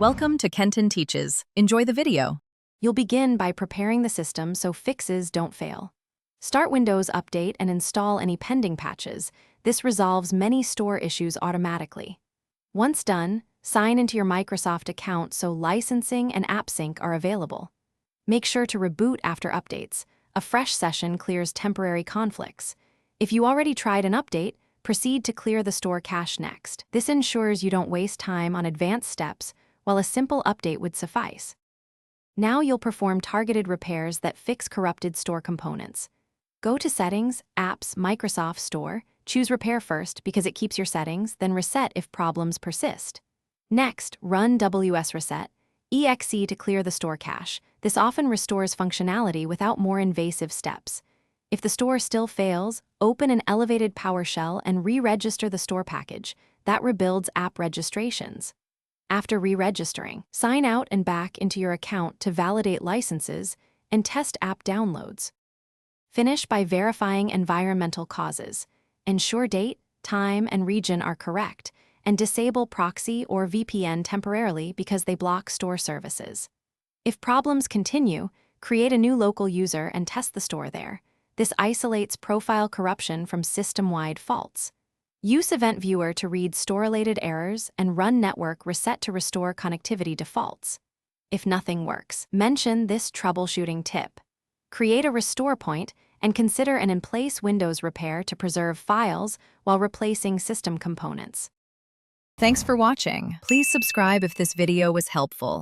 Welcome to Kenton Teaches. Enjoy the video. You'll begin by preparing the system so fixes don't fail. Start Windows Update and install any pending patches. This resolves many store issues automatically. Once done, sign into your Microsoft account so licensing and app sync are available. Make sure to reboot after updates. A fresh session clears temporary conflicts. If you already tried an update, proceed to clear the store cache next. This ensures you don't waste time on advanced steps, while a simple update would suffice. Now you'll perform targeted repairs that fix corrupted store components. Go to Settings, Apps, Microsoft Store, choose Repair first because it keeps your settings, then Reset if problems persist. Next, run WS Reset, exe to clear the store cache. This often restores functionality without more invasive steps. If the store still fails, open an elevated PowerShell and re-register the store package. That rebuilds app registrations. After re-registering, sign out and back into your account to validate licenses and test app downloads. Finish by verifying environmental causes. Ensure date, time, and region are correct, and disable proxy or VPN temporarily because they block store services. If problems continue, create a new local user and test the store there. This isolates profile corruption from system-wide faults. Use Event Viewer to read store-related errors and run Network Reset to restore connectivity defaults. If nothing works, mention this troubleshooting tip. Create a restore point and consider an in-place Windows repair to preserve files while replacing system components. Thanks for watching. Please subscribe if this video was helpful.